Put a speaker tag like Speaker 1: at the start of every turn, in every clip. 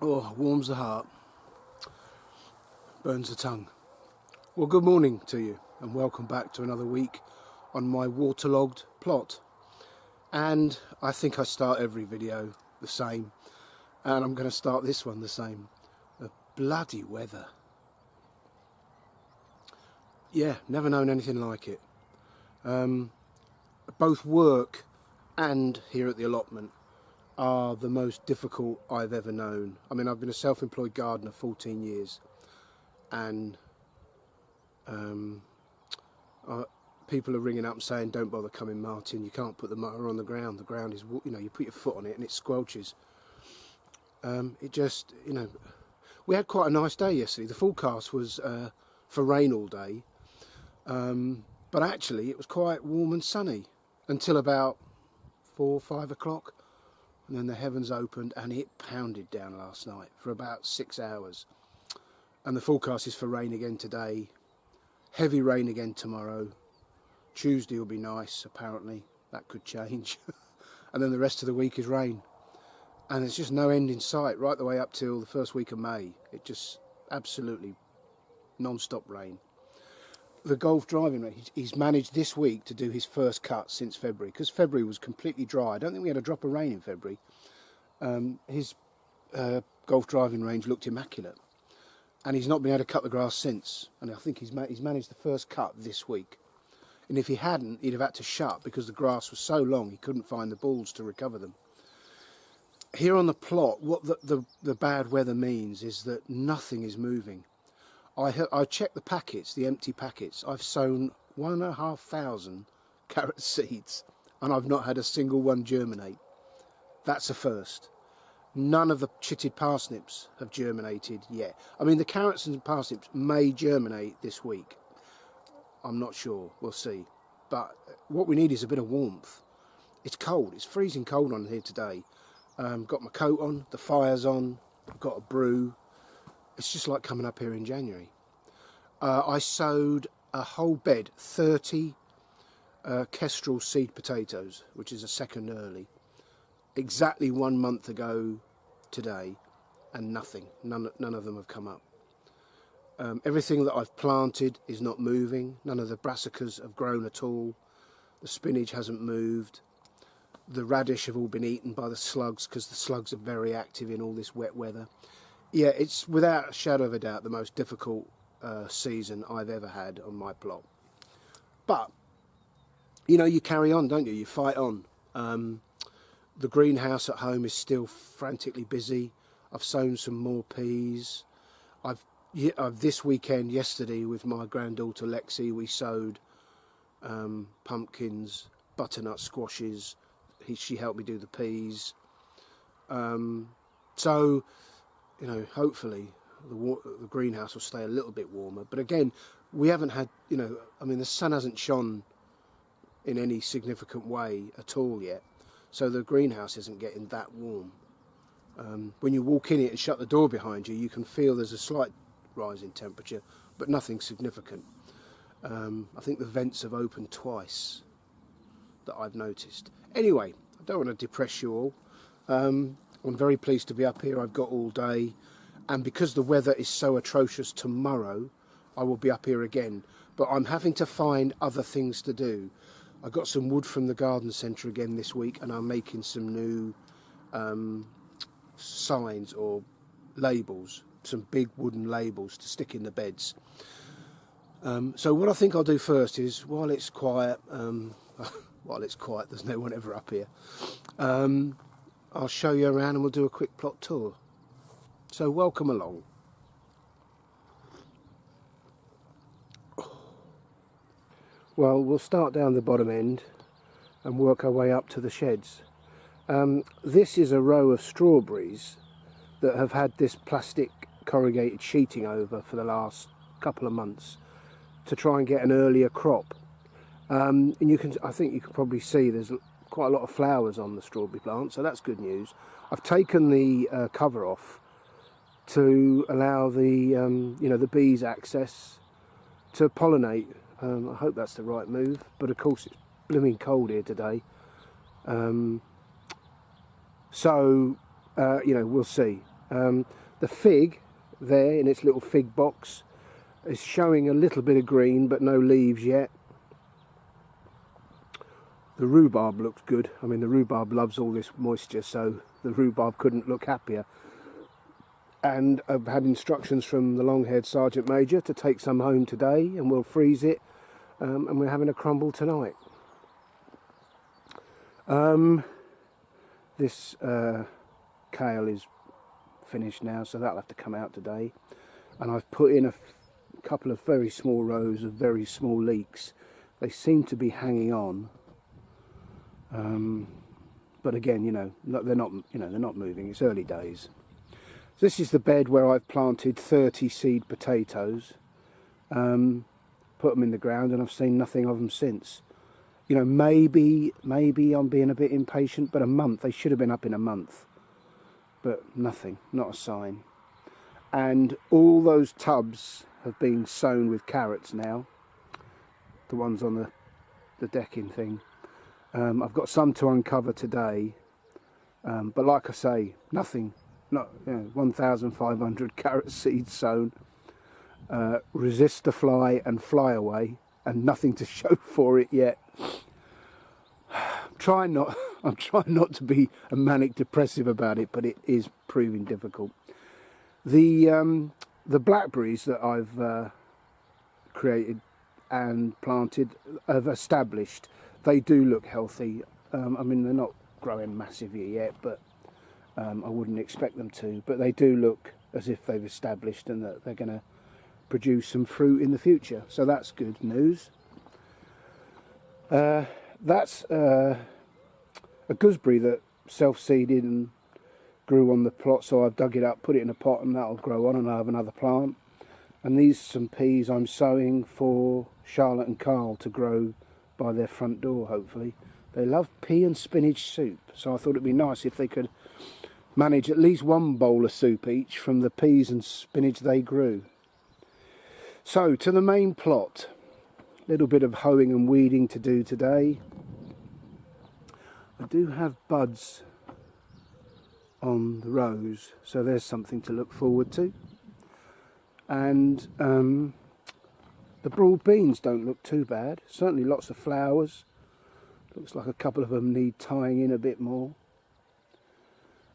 Speaker 1: Oh, warms the heart, burns the tongue. Well, good morning to you and welcome back to another week on my waterlogged plot. And I think I start every video the same, and I'm going to start this one the same. The bloody weather. Yeah, never known anything like it. Both work and here at the allotment are the most difficult I've ever known. I mean, I've been a self-employed gardener 14 years, and people are ringing up and saying, don't bother coming, Martin, you can't put the motor on the ground. The ground is, you know, you put your foot on it and it squelches. It just, you know, we had quite a nice day yesterday. The forecast was for rain all day, but actually it was quite warm and sunny until about 4 or 5 o'clock. And then the heavens opened and it pounded down last night for about 6 hours. And the forecast is for rain again today, heavy rain again tomorrow. Tuesday will be nice, apparently. That could change. And then the rest of the week is rain. And there's just no end in sight right the way up till the first week of May. It just absolutely non-stop rain. The golf driving range, he's managed this week to do his first cut since February, because February was completely dry. I don't think we had a drop of rain in February. His golf driving range looked immaculate, and he's not been able to cut the grass since. And I think he's managed the first cut this week. And if he hadn't, he'd have had to shut because the grass was so long he couldn't find the balls to recover them. Here on the plot, what the bad weather means is that nothing is moving. I checked the packets, the empty packets. I've sown 1,500 carrot seeds and I've not had a single one germinate. That's a first. None of the chitted parsnips have germinated yet. I mean, the carrots and parsnips may germinate this week. I'm not sure, we'll see. But what we need is a bit of warmth. It's cold, it's freezing cold on here today. Got my coat on, the fire's on, I've got a brew. It's just like coming up here in January. I sowed a whole bed, 30 kestrel seed potatoes, which is a second early, exactly 1 month ago today, and nothing. None of them have come up. Everything that I've planted is not moving. None of the brassicas have grown at all. The spinach hasn't moved. The radish have all been eaten by the slugs, because the slugs are very active in all this wet weather. Yeah, it's without a shadow of a doubt the most difficult season I've ever had on my plot. But, you know, you carry on, don't you? You fight on. The greenhouse at home is still frantically busy. I've sown some more peas. I've this weekend, yesterday, with my granddaughter Lexi, we sowed pumpkins, butternut squashes. She helped me do the peas. So, you know, hopefully the greenhouse will stay a little bit warmer. But again, we haven't had, you know, I mean, the sun hasn't shone in any significant way at all yet. So the greenhouse isn't getting that warm. When you walk in it and shut the door behind you, you can feel there's a slight rise in temperature, but nothing significant. I think the vents have opened twice that I've noticed. Anyway, I don't want to depress you all. I'm very pleased to be up here. I've got all day, and because the weather is so atrocious tomorrow, I will be up here again. But I'm having to find other things to do. I got some wood from the garden centre again this week, and I'm making some new signs or labels, some big wooden labels to stick in the beds. So what I think I'll do first is, while it's quiet, there's no one ever up here, I'll show you around and we'll do a quick plot tour. So welcome along. Well, we'll start down the bottom end and work our way up to the sheds. This is a row of strawberries that have had this plastic corrugated sheeting over for the last couple of months to try and get an earlier crop. And I think you can probably see there's quite a lot of flowers on the strawberry plant, so that's good news. I've taken the cover off to allow the the bees access to pollinate. I hope that's the right move, but of course it's blooming cold here today. So we'll see. The fig there in its little fig box is showing a little bit of green, but no leaves yet. The rhubarb looks good. I mean, the rhubarb loves all this moisture, so the rhubarb couldn't look happier. And I've had instructions from the long-haired Sergeant Major to take some home today, and we'll freeze it, and we're having a crumble tonight. This kale is finished now, so that'll have to come out today. And I've put in a couple of very small rows of very small leeks. They seem to be hanging on, but again, they're not moving. It's early days. This is the bed where I've planted 30 seed potatoes, put them in the ground, and I've seen nothing of them since. Maybe I'm being a bit impatient, but a month, they should have been up in a month. But nothing, not a sign. And all those tubs have been sown with carrots now, the ones on the decking thing. I've got some to uncover today, but like I say, nothing. Not 1,500 carrot seeds sown, resist the fly and fly away, and nothing to show for it yet. I'm trying not to be a manic depressive about it, but it is proving difficult. The blackberries that I've created and planted have established. They do look healthy. I mean, they're not growing massively yet, but I wouldn't expect them to, but they do look as if they've established and that they're going to produce some fruit in the future, so that's good news. That's a gooseberry that self-seeded and grew on the plot, so I've dug it up, put it in a pot, and that'll grow on, and I have another plant. And these are some peas I'm sowing for Charlotte and Carl to grow by their front door, hopefully. They love pea and spinach soup, so I thought it'd be nice if they could manage at least one bowl of soup each from the peas and spinach they grew. So to the main plot. A little bit of hoeing and weeding to do today. I do have buds on the rows, so there's something to look forward to. And the broad beans don't look too bad. Certainly lots of flowers. Looks like a couple of them need tying in a bit more.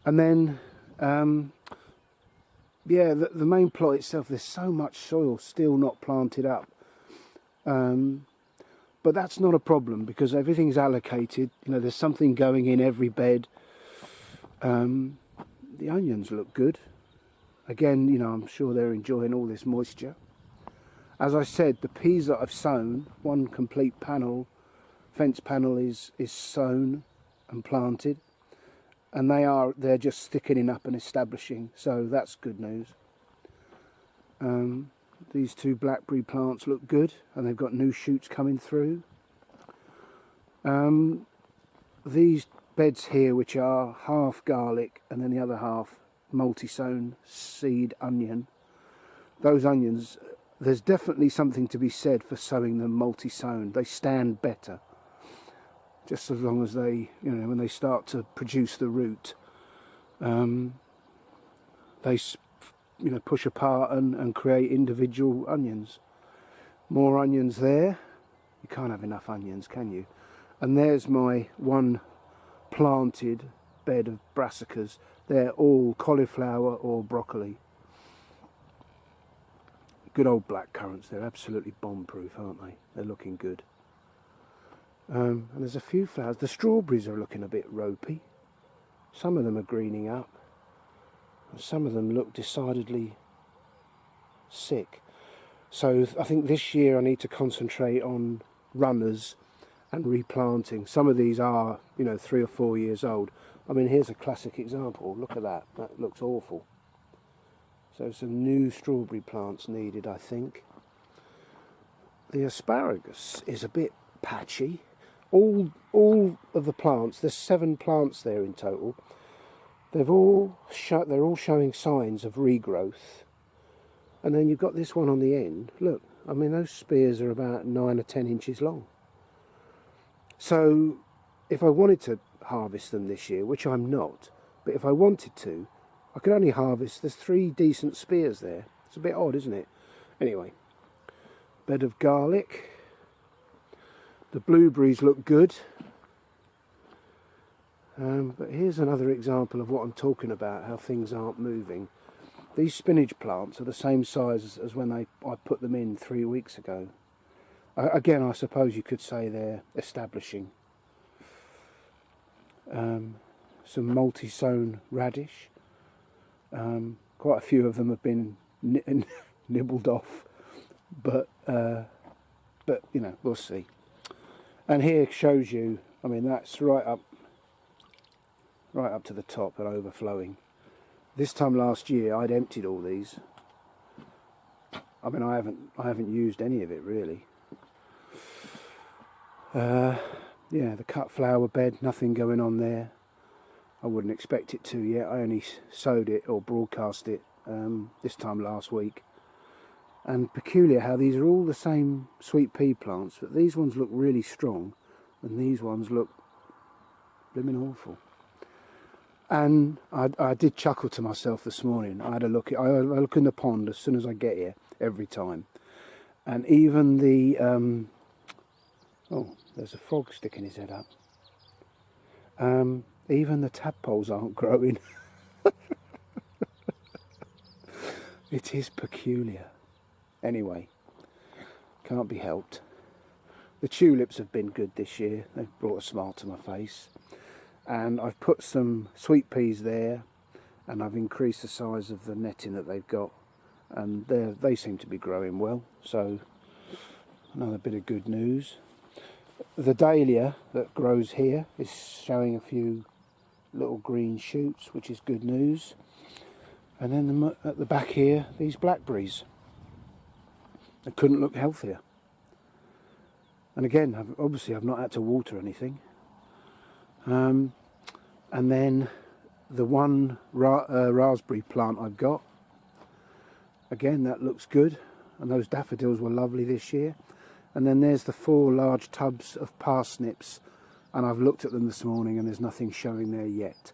Speaker 1: And then, yeah, the main plot itself, there's so much soil still not planted up. But that's not a problem because everything's allocated. There's something going in every bed. The onions look good. Again, I'm sure they're enjoying all this moisture. As I said, the peas that I've sown, one complete panel, fence panel is sown and planted. And they're just thickening up and establishing, so that's good news. These two blackberry plants look good, and they've got new shoots coming through. These beds here, which are half garlic and then the other half multi-sown seed onion, those onions, there's definitely something to be said for sowing them multi-sown. They stand better. Just as long as they, when they start to produce the root, they, push apart and create individual onions. More onions there. You can't have enough onions, can you? And there's my one planted bed of brassicas. They're all cauliflower or broccoli. Good old black currants. They're absolutely bomb-proof, aren't they? They're looking good. And there's a few flowers. The strawberries are looking a bit ropey. Some of them are greening up. And some of them look decidedly sick. So I think this year I need to concentrate on runners and replanting. Some of these are, 3 or 4 years old. I mean, here's a classic example. Look at that. That looks awful. So some new strawberry plants needed, I think. The asparagus is a bit patchy. All of the plants, there's 7 plants there in total. They're all showing signs of regrowth. And then you've got this one on the end. Look, I mean, those spears are about 9 or 10 inches long. So if I wanted to harvest them this year, which I'm not, but if I wanted to, I could only harvest, there's 3 decent spears there. It's a bit odd, isn't it? Anyway, bed of garlic. The blueberries look good. But here's another example of what I'm talking about, how things aren't moving. These spinach plants are the same size as when I put them in 3 weeks ago. Again, I suppose you could say they're establishing. Some multi-sown radish. Quite a few of them have been nibbled off, but you know, we'll see. And here shows you, I mean, that's right up to the top and overflowing. This time last year I'd emptied all these. I mean, I haven't used any of it really. Yeah, the cut flower bed, nothing going on there. I wouldn't expect it to yet. I only sowed it or broadcast it this time last week. And peculiar how these are all the same sweet pea plants, but these ones look really strong and these ones look blimmin' awful. And I did chuckle to myself this morning. I look in the pond as soon as I get here, every time. And even the oh, there's a frog sticking his head up. Even the tadpoles aren't growing. It is peculiar. Anyway, can't be helped. The tulips have been good this year. They've brought a smile to my face. And I've put some sweet peas there, and I've increased the size of the netting that they've got, and they seem to be growing well, so another bit of good news. The dahlia that grows here is showing a few little green shoots, which is good news. And then at the back here, these blackberries. They couldn't look healthier. And again, obviously I've not had to water anything. And then the one raspberry plant I've got, again, that looks good, and those daffodils were lovely this year. And then there's the 4 large tubs of parsnips, and I've looked at them this morning and there's nothing showing there yet.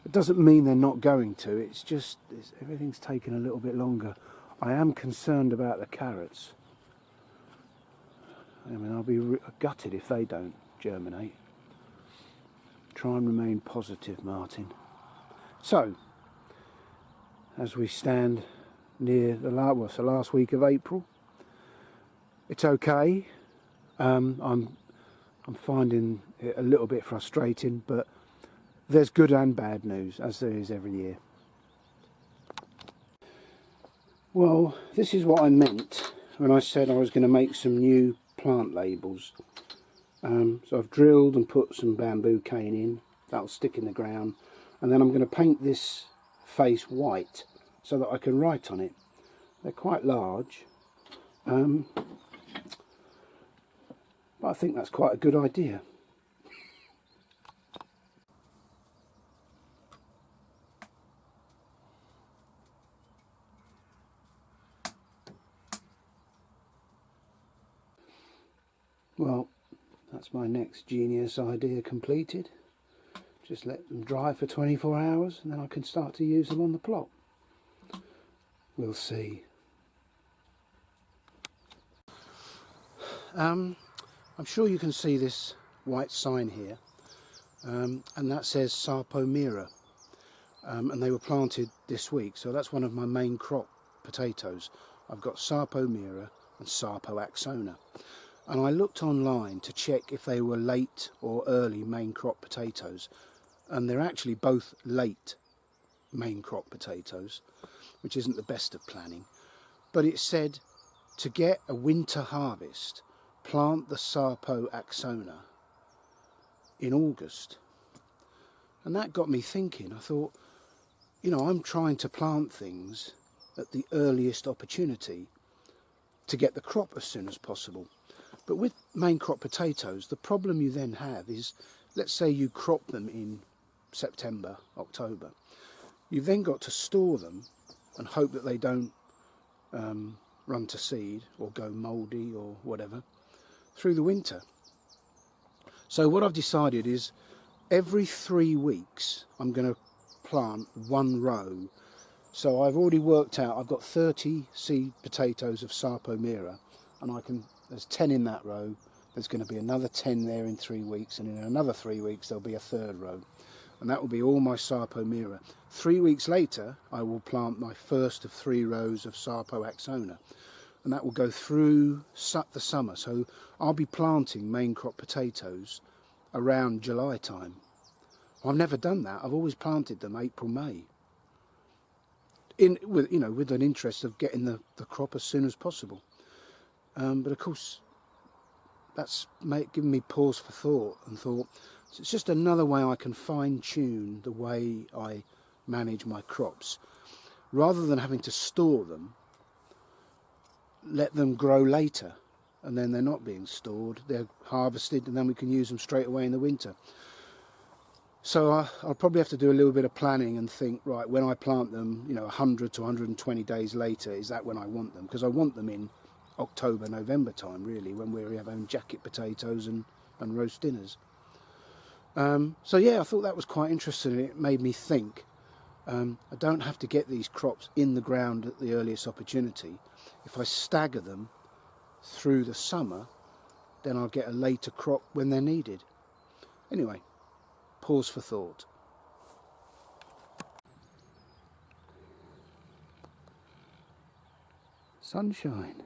Speaker 1: It doesn't mean they're not going to, it's just everything's taking a little bit longer. I am concerned about the carrots. I mean, I'll be gutted if they don't germinate. Try and remain positive, Martin. So, as we stand near the last week of April, it's okay. I'm finding it a little bit frustrating, but there's good and bad news, as there is every year. Well, this is what I meant when I said I was going to make some new plant labels. So I've drilled and put some bamboo cane in, that'll stick in the ground, and then I'm going to paint this face white so that I can write on it. They're quite large, but I think that's quite a good idea. Well, that's my next genius idea completed. Just let them dry for 24 hours and then I can start to use them on the plot. We'll see. I'm sure you can see this white sign here, and that says Sarpomira, and they were planted this week, so that's one of my main crop potatoes. I've got Sarpomira and Sarpoaxona. And I looked online to check if they were late or early main crop potatoes, and they're actually both late main crop potatoes, which isn't the best of planning. But it said to get a winter harvest, plant the Sarpoaxona in August. And that got me thinking. I thought, you know, I'm trying to plant things at the earliest opportunity to get the crop as soon as possible. But with main crop potatoes, the problem you then have is, let's say you crop them in September, October. You've then got to store them and hope that they don't run to seed or go mouldy or whatever through the winter. So what I've decided is every 3 weeks I'm going to plant one row. So I've already worked out, I've got 30 seed potatoes of Sarpomera, and there's 10 in that row. There's going to be another 10 there in 3 weeks, and in another 3 weeks there'll be a third row. And that will be all my Sarpomera. 3 weeks later, I will plant my first of 3 rows of Sarpoaxona, and that will go through the summer. So I'll be planting main crop potatoes around July time. I've never done that. I've always planted them April, May. With an interest of getting the crop as soon as possible. But of course, that's given me pause for thought, and thought, it's just another way I can fine-tune the way I manage my crops. Rather than having to store them, let them grow later, and then they're not being stored, they're harvested, and then we can use them straight away in the winter. So I'll probably have to do a little bit of planning and think, right, when I plant them, 100 to 120 days later, is that when I want them? Because I want them in October, November time, really, when we're having jacket potatoes and roast dinners. So yeah, I thought that was quite interesting. It made me think, I don't have to get these crops in the ground at the earliest opportunity. If I stagger them through the summer, then I'll get a later crop when they're needed. Anyway, pause for thought. Sunshine.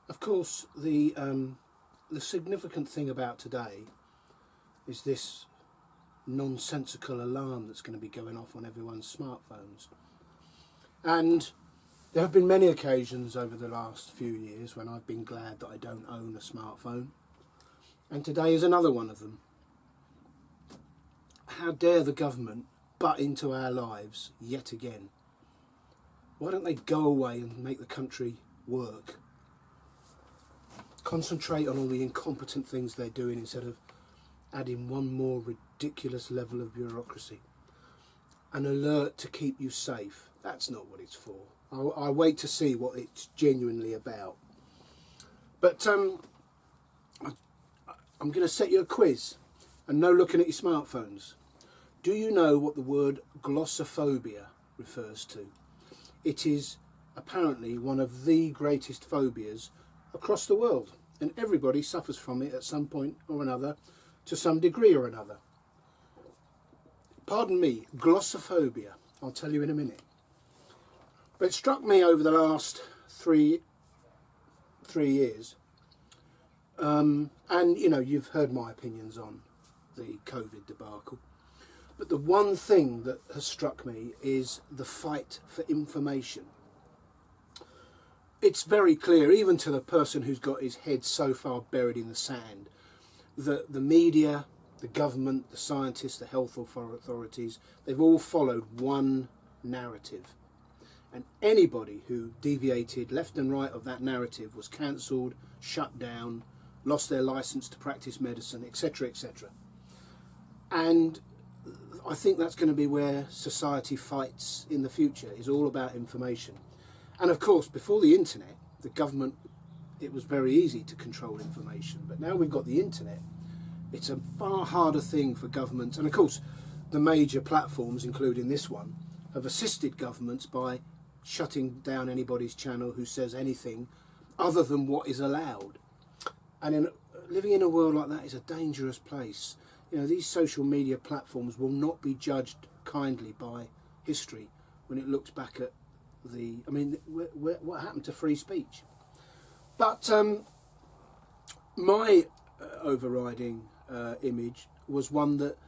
Speaker 1: Of course, the significant thing about today is this nonsensical alarm that's going to be going off on everyone's smartphones. And there have been many occasions over the last few years when I've been glad that I don't own a smartphone. And today is another one of them. How dare the government butt into our lives yet again? Why don't they go away and make the country work? Concentrate on all the incompetent things they're doing instead of adding one more ridiculous level of bureaucracy. An alert to keep you safe. That's not what it's for. I wait to see what it's genuinely about. But I'm going to set you a quiz, and no looking at your smartphones. Do you know what the word glossophobia refers to? It is apparently one of the greatest phobias across the world, and everybody suffers from it at some point or another, to some degree or another. Pardon me, glossophobia. I'll tell you in a minute. But it struck me over the last three years, and you know, you've heard my opinions on the COVID debacle. But the one thing that has struck me is the fight for information. It's very clear, even to the person who's got his head so far buried in the sand, that the media, the government, the scientists, the health authorities, they've all followed one narrative. And anybody who deviated left and right of that narrative was cancelled, shut down, lost their licence to practice medicine, etc., etc. And I think that's going to be where society fights in the future, is all about information. And of course, before the internet, the government, it was very easy to control information. But now we've got the internet, it's a far harder thing for governments. And of course, the major platforms, including this one, have assisted governments by shutting down anybody's channel who says anything other than what is allowed. And living in a world like that is a dangerous place. You know, these social media platforms will not be judged kindly by history when it looks back at the... I mean, what happened to free speech? But my overriding image was one that,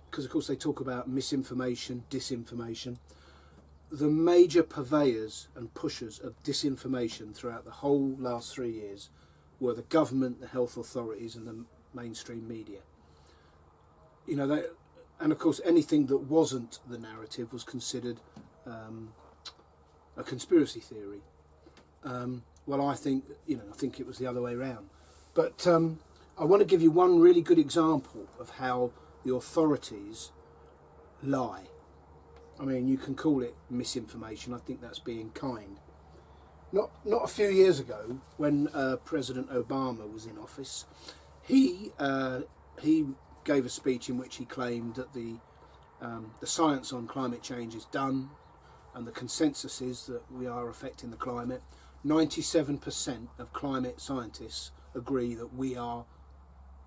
Speaker 1: because of course they talk about misinformation, disinformation, the major purveyors and pushers of disinformation throughout the whole last 3 years were the government, the health authorities and the mainstream media. You know, and of course anything that wasn't the narrative was considered a conspiracy theory. Well, I think it was the other way around. But I want to give you one really good example of how the authorities lie. I mean, you can call it misinformation. I think that's being kind. Not a few years ago, when President Obama was in office, he gave a speech in which he claimed that the science on climate change is done, and the consensus is that we are affecting the climate. 97% of climate scientists agree that we are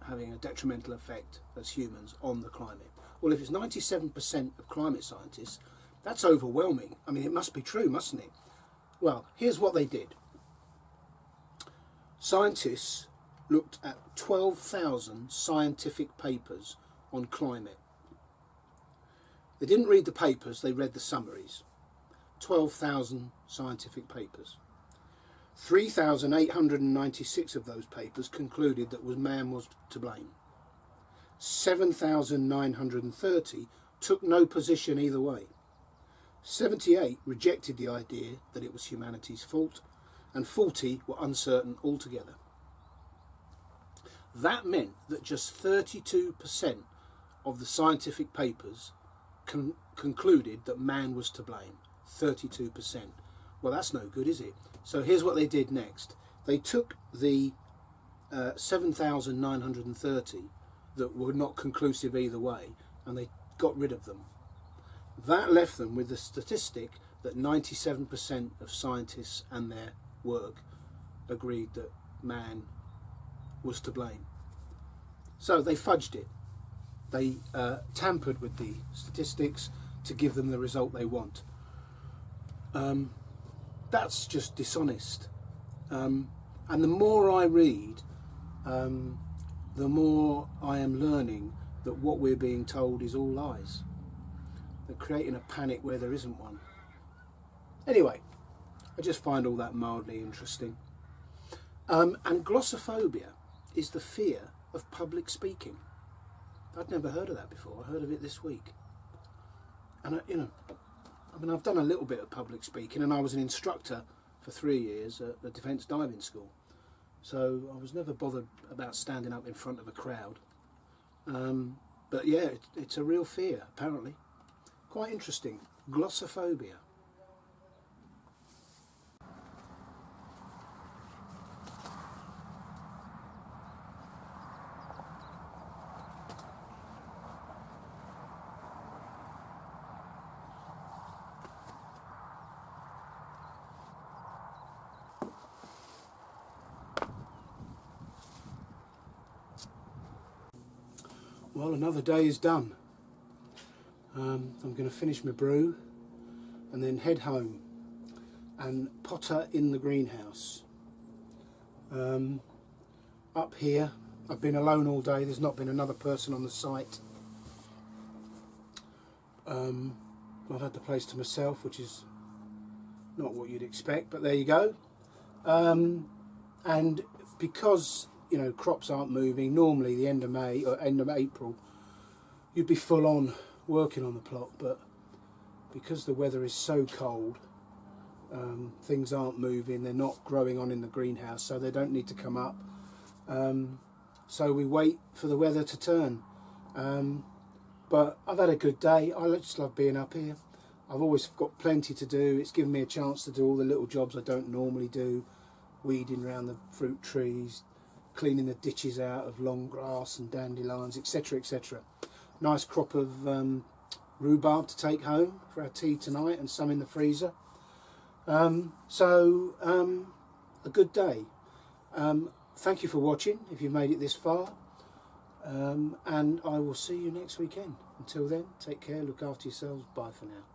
Speaker 1: having a detrimental effect as humans on the climate. Well, if it's 97% of climate scientists, that's overwhelming. I mean, it must be true, mustn't it? Well, here's what they did. Scientists looked at 12,000 scientific papers on climate. They didn't read the papers, they read the summaries. 12,000 scientific papers. 3,896 of those papers concluded that man was to blame. 7,930 took no position either way. 78 rejected the idea that it was humanity's fault, and 40 were uncertain altogether. That meant that just 32% of the scientific papers concluded that man was to blame. 32%. Well, that's no good, is it? So here's what they did next. They took the 7,930 that were not conclusive either way, and they got rid of them. That left them with the statistic that 97% of scientists and their work agreed that man was to blame. So they fudged it. They tampered with the statistics to give them the result they want. That's just dishonest. And the more I read, the more I am learning that what we're being told is all lies. They're creating a panic where there isn't one. Anyway, I just find all that mildly interesting. And glossophobia is the fear of public speaking. I'd never heard of that before. I heard of it this week. And I've done a little bit of public speaking, and I was an instructor for 3 years at the Defence Diving School. So I was never bothered about standing up in front of a crowd. But yeah, it's a real fear, apparently. Quite interesting. Glossophobia. Well, another day is done. I'm going to finish my brew and then head home and potter in the greenhouse. Up here, I've been alone all day. There's not been another person on the site. I've had the place to myself, which is not what you'd expect, but there you go. And because crops aren't moving, normally the end of May or end of April you'd be full on working on the plot, but because the weather is so cold, things aren't moving, they're not growing on in the greenhouse, so they don't need to come up. So we wait for the weather to turn. But I've had a good day. I just love being up here. I've always got plenty to do. It's given me a chance to do all the little jobs I don't normally do, weeding around the fruit trees, cleaning the ditches out of long grass and dandelions, etc, etc. Nice crop of rhubarb to take home for our tea tonight, and some in the freezer. So a good day. Thank you for watching if you've made it this far, and I will see you next weekend. Until then, take care, look after yourselves, bye for now.